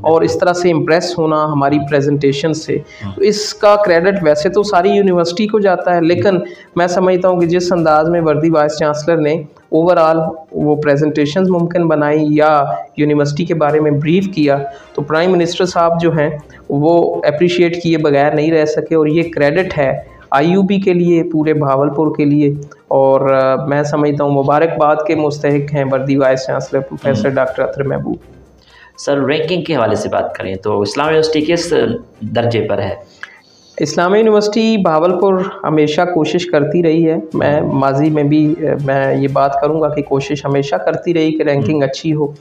और इस तरह से इम्प्रेस होना हमारी प्रेजेंटेशन से, तो इसका क्रेडिट वैसे तो सारी यूनिवर्सिटी को जाता है, लेकिन मैं समझता हूँ कि जिस अंदाज में वर्दी वाइस चांसलर ने ओवरऑल वो प्रेजेंटेशंस मुमकिन बनाई या यूनिवर्सिटी के बारे में ब्रीफ किया, तो प्राइम मिनिस्टर साहब जो हैं वो अप्रिशिएट किए बगैर नहीं रह सके। और ये क्रेडिट है आईयूबी के लिए, पूरे भावलपुर के लिए। और मैं समझता हूँ मुबारकबाद के मुस्तहिक हैं वर्दी वाइस चांसलर प्रोफेसर डॉक्टर अतर महबूब। सर रैंकिंग के हवाले से बात करें तो इस्लामिया यूनिवर्सिटी किस दर्जे पर है? इस्लामिया यूनिवर्सिटी भावलपुर हमेशा कोशिश करती रही है, मैं माजी में भी मैं ये बात करूँगा कि कोशिश हमेशा करती रही कि रैंकिंग अच्छी हो।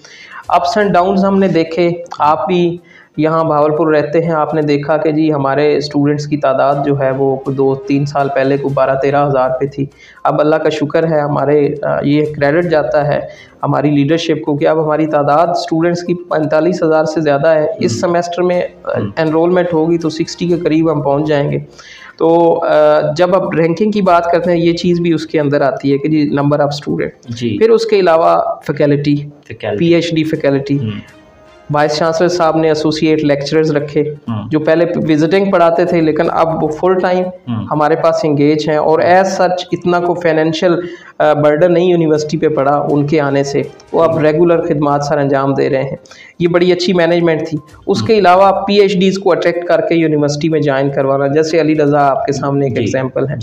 अप्स एंड डाउन्स हमने देखे, आप भी यहाँ भावलपुर रहते हैं, आपने देखा कि जी हमारे स्टूडेंट्स की तादाद जो है वो 2-3 साल पहले को 12-13 हज़ार पे थी। अब अल्लाह का शुक्र है, हमारे ये क्रेडिट जाता है हमारी लीडरशिप को कि अब हमारी तादाद स्टूडेंट्स की 45,000 से ज़्यादा है। इस सेमेस्टर में एनरोलमेंट होगी तो 60 के करीब हम पहुँच जाएंगे। तो जब आप रैंकिंग की बात करते हैं ये चीज़ भी उसके अंदर आती है कि जी नंबर ऑफ़ स्टूडेंट, फिर उसके अलावा faculty, PhD faculty, vice chancellor साहब ने एसोसिएट लेक्चरर्स रखे जो पहले विजिटिंग पढ़ाते थे लेकिन अब वो फुल टाइम हमारे पास इंगेज हैं। और एज सच इतना को फाइनेंशियल बर्डन नहीं यूनिवर्सिटी पे पड़ा उनके आने से, वो अब रेगुलर खिदमात सर अंजाम दे रहे हैं। ये बड़ी अच्छी मैनेजमेंट थी। उसके अलावा PhDs को अट्रैक्ट करके यूनिवर्सिटी में ज्वाइन करवाना, जैसे अली रज़ा आपके सामने एक एग्जाम्पल है।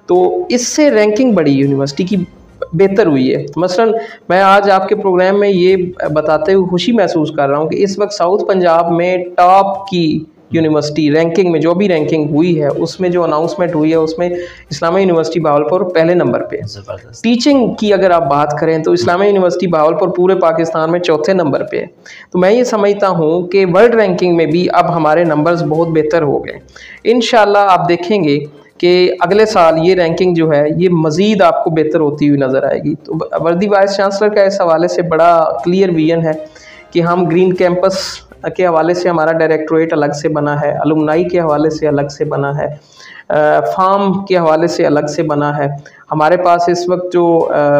तो इससे रैंकिंग बड़ी यूनिवर्सिटी की बेहतर हुई है। मसलन मैं आज आपके प्रोग्राम में ये बताते हुए खुशी महसूस कर रहा हूँ कि इस वक्त साउथ पंजाब में टॉप की यूनिवर्सिटी रैंकिंग में जो भी रैंकिंग हुई है उसमें जो अनाउंसमेंट हुई है उसमें इस्लामिया यूनिवर्सिटी भावलपुर पहले नंबर पे। टीचिंग की अगर आप बात करें तो इस्लामिया यूनिवर्सिटी भावलपुर पूरे पाकिस्तान में चौथे नंबर पे है। तो मैं ये समझता हूँ कि वर्ल्ड रैंकिंग में भी अब हमारे नंबर्स बहुत बेहतर हो गए। इंशाल्लाह आप देखेंगे कि अगले साल ये रैंकिंग जो है ये मज़ीद आपको बेहतर होती हुई नज़र आएगी। तो वर्दी वाइस चांसलर का इस हवाले से बड़ा क्लियर विजन है कि हम ग्रीन कैंपस के हवाले से हमारा डायरेक्टोरेट अलग से बना है, अलुमनाई के हवाले से अलग से बना है, फार्म के हवाले से अलग से बना है। हमारे पास इस वक्त जो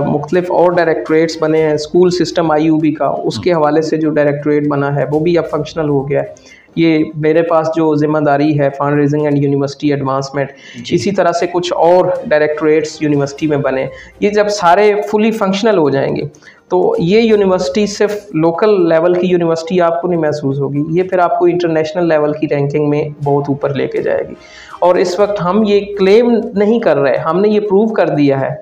मुख्तलिफ और डायरेक्टोरेट्स बने हैं, स्कूल सिस्टम IUB का, उसके हवाले से जो डायरेक्टोरेट बना है वो भी अब फंक्शनल हो गया है। ये मेरे पास जो ज़िम्मेदारी है fund raising and university advancement, इसी तरह से कुछ और डायरेक्टोरेट्स यूनिवर्सिटी में बने। ये जब सारे फुली फंक्शनल हो जाएंगे तो ये यूनिवर्सिटी सिर्फ लोकल लेवल की यूनिवर्सिटी आपको नहीं महसूस होगी, ये फिर आपको इंटरनेशनल लेवल की रैंकिंग में बहुत ऊपर लेके जाएगी। और इस वक्त हम ये क्लेम नहीं कर रहे, हमने ये प्रूव कर दिया है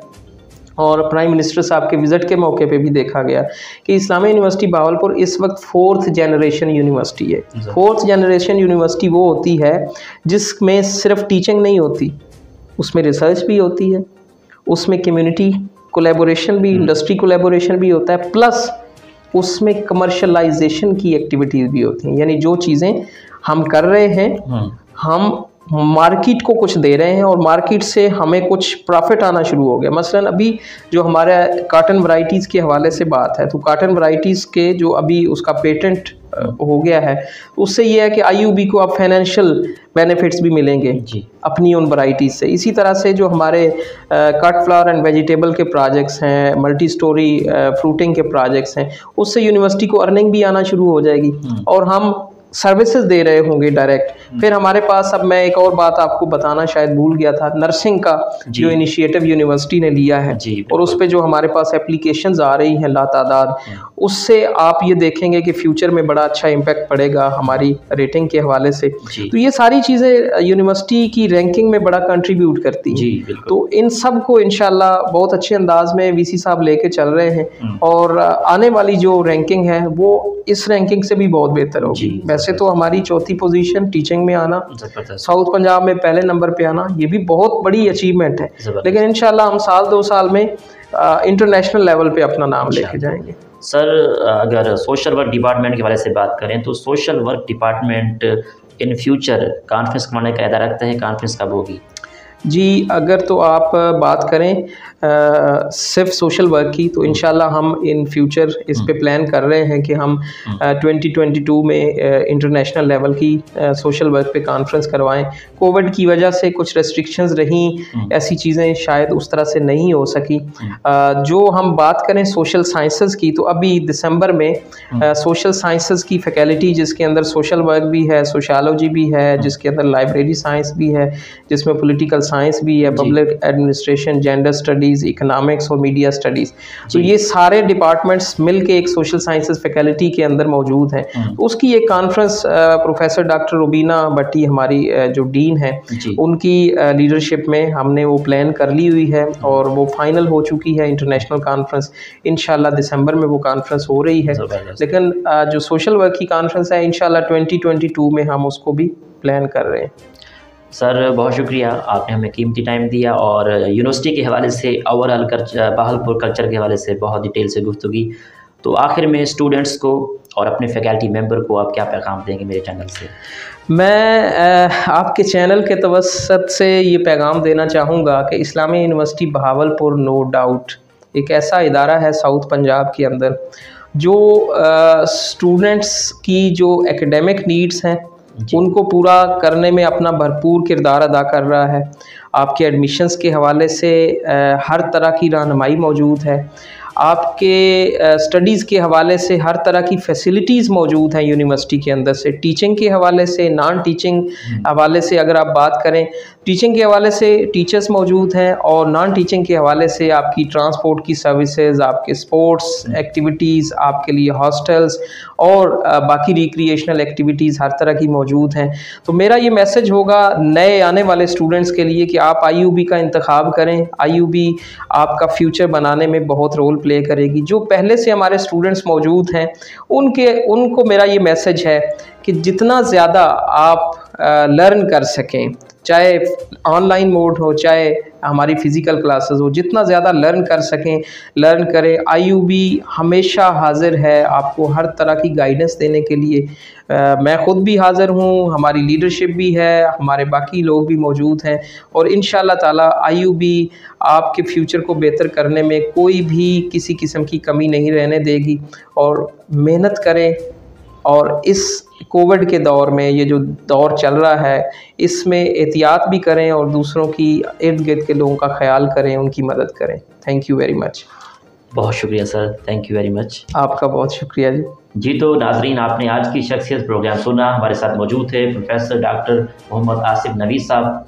और प्राइम मिनिस्टर साहब के विज़िट के मौके पे भी देखा गया कि इस्लामिया यूनिवर्सिटी बहावलपुर इस वक्त 4th जनरेशन यूनिवर्सिटी है। 4th जनरेशन यूनिवर्सिटी वो होती है जिसमें सिर्फ टीचिंग नहीं होती, उसमें रिसर्च भी होती है, उसमें कम्युनिटी कोलैबोरेशन भी, इंडस्ट्री कोलैबोरेशन भी होता है, प्लस उसमें कमर्शलाइजेशन की एक्टिविटीज़ भी होती हैं। यानी जो चीज़ें हम कर रहे हैं, हम मार्केट को कुछ दे रहे हैं और मार्केट से हमें कुछ प्रॉफिट आना शुरू हो गया। मसलन अभी जो हमारा काटन वैरायटीज़ के हवाले से बात है, तो काटन वैरायटीज़ के जो अभी उसका पेटेंट हो गया है, उससे ये है कि IUB को अब फाइनेंशियल बेनिफिट्स भी मिलेंगे अपनी उन वैरायटीज़ से। इसी तरह से जो हमारे कट फ्लावर एंड वेजिटेबल के प्रोजेक्ट्स हैं, मल्टी स्टोरी फ्रूटिंग के प्रोजेक्ट्स हैं, उससे यूनिवर्सिटी को अर्निंग भी आना शुरू हो जाएगी और हम सर्विसेज दे रहे होंगे डायरेक्ट। फिर हमारे पास, अब मैं एक और बात आपको बताना शायद भूल गया था, नर्सिंग का जो इनिशिएटिव यूनिवर्सिटी ने लिया है और उस पे जो हमारे पास एप्लीकेशंस आ रही हैं लातादाद, उससे आप ये देखेंगे कि फ्यूचर में बड़ा अच्छा इम्पैक्ट पड़ेगा हमारी रेटिंग के हवाले से। तो ये सारी चीज़ें यूनिवर्सिटी की रैंकिंग में बड़ा कंट्रीब्यूट करती हैं। तो इन सब को इंशाल्लाह बहुत अच्छे अंदाज में VC साहब लेके चल रहे हैं और आने वाली जो रैंकिंग है वो इस रैंकिंग से भी बहुत बेहतर होगी। वैसे तो हमारी 4थी पोजीशन टीचिंग में आना, साउथ पंजाब में पहले नंबर पे आना, ये भी बहुत बड़ी अचीवमेंट है, लेकिन इंशाल्लाह हम साल 2 साल में इंटरनेशनल लेवल पे अपना नाम लेके जाएंगे। सर, अगर सोशल वर्क डिपार्टमेंट के बारे से बात करें तो social work department in future conference करवाने का इरादा रखता है, कॉन्फ्रेंस कब होगी? जी, अगर तो आप बात करें सिर्फ सोशल वर्क की, तो इंशाल्लाह हम इन फ्यूचर इस पे प्लान कर रहे हैं कि हम 2022 में इंटरनेशनल लेवल की सोशल वर्क पे कॉन्फ्रेंस करवाएं। कोविड की वजह से कुछ रेस्ट्रिक्शंस रहीं, ऐसी चीज़ें शायद उस तरह से नहीं हो सकी। जो हम बात करें सोशल साइंसेस की, तो अभी दिसंबर में सोशल साइंसेस की फैकल्टी, जिसके अंदर सोशल वर्क भी है, सोशियोलॉजी भी है, जिसके अंदर लाइब्रेरी साइंस भी है, जिसमें पॉलिटिकल साइंस भी है, public administration, gender studies, economics और मीडिया स्टडीज़, तो ये सारे डिपार्टमेंट्स मिलके एक सोशल साइंसेस फैकल्टी के अंदर मौजूद हैं। तो उसकी एक कॉन्फ्रेंस प्रोफेसर डॉक्टर रुबीना भट्टी, हमारी जो डीन है, उनकी लीडरशिप में हमने वो प्लान कर ली हुई है और वो फाइनल हो चुकी है इंटरनेशनल कॉन्फ्रेंस। इंशाल्लाह दिसंबर में वो कॉन्फ्रेंस हो रही है, लेकिन जो सोशल वर्क की कॉन्फ्रेंस है इंशाल्लाह 2022 में हम उसको भी प्लान कर रहे हैं। सर, बहुत शुक्रिया, आपने हमें कीमती टाइम दिया और यूनिवर्सिटी के हवाले से, ओवरऑल बहावलपुर कल्चर के हवाले से बहुत डिटेल से गुफ्तगी। तो आखिर में स्टूडेंट्स को और अपने फैकल्टी मेंबर को आप क्या पैगाम देंगे मेरे चैनल से? मैं आपके चैनल के तवस्सुत से ये पैगाम देना चाहूँगा कि Islamia university Bahawalpur no doubt एक ऐसा इदारा है साउथ पंजाब के अंदर जो स्टूडेंट्स की जो एकेडमिक नीड्स हैं उनको पूरा करने में अपना भरपूर किरदार अदा कर रहा है। आपके एडमिशन्स के हवाले से हर तरह की रहनुमाई मौजूद है, आपके स्टडीज़ के हवाले से हर तरह की फैसिलिटीज़ मौजूद हैं यूनिवर्सिटी के अंदर से, टीचिंग के हवाले से, नॉन टीचिंग हवाले से अगर आप बात करें, टीचिंग के हवाले से टीचर्स मौजूद हैं और नॉन टीचिंग के हवाले से आपकी ट्रांसपोर्ट की सर्विसेज, आपके स्पोर्ट्स एक्टिविटीज़, आपके लिए हॉस्टल्स और बाकी रिक्रिएशनल एक्टिविटीज़ हर तरह की मौजूद हैं। तो मेरा ये मैसेज होगा नए आने वाले स्टूडेंट्स के लिए कि आप IUB का इंतखाब करें। IUB आपका फ्यूचर बनाने में बहुत रोल प्ले करेगी। जो पहले से हमारे स्टूडेंट्स मौजूद हैं उनको मेरा ये मैसेज है कि जितना ज़्यादा आप लर्न कर सकें, चाहे ऑनलाइन मोड हो चाहे हमारी फ़िज़िकल क्लासेस हो, जितना ज़्यादा लर्न कर सकें लर्न करें। IUB हमेशा हाज़िर है आपको हर तरह की गाइडेंस देने के लिए। मैं ख़ुद भी हाज़िर हूँ, हमारी लीडरशिप भी है, हमारे बाकी लोग भी मौजूद हैं और इंशाअल्लाह ताला IUB आपके फ्यूचर को बेहतर करने में कोई भी किसी किस्म की कमी नहीं रहने देगी। और मेहनत करें और इस कोविड के दौर में, ये जो दौर चल रहा है, इसमें एहतियात भी करें और दूसरों की इर्द गिर्द के लोगों का ख्याल करें, उनकी मदद करें। Thank you very much. बहुत शुक्रिया sir, thank you very much. आपका बहुत शुक्रिया जी। जी तो नाजरीन, आपने आज की शख्सियत प्रोग्राम सुना। हमारे साथ मौजूद थे प्रोफेसर डॉक्टर मोहम्मद आसिफ नवीद साहब।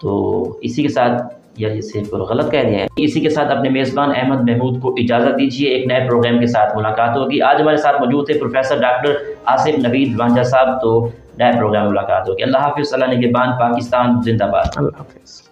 तो इसी के साथ, या इसे गलत कह दिया है, इसी के साथ अपने मेज़बान अहमद महमूद को इजाज़त दीजिए। एक नए प्रोग्राम के साथ मुलाकात होगी। आज हमारे साथ मौजूद थे प्रोफेसर डॉक्टर आसिफ नवीद वांझा साहब। तो नए प्रोग्राम में मुलाकात होगी। अल्लाह हाफ़िज़। अल्लाह निगहबान। पाकिस्तान जिंदाबाद। अल्लाह हाफ़िज़।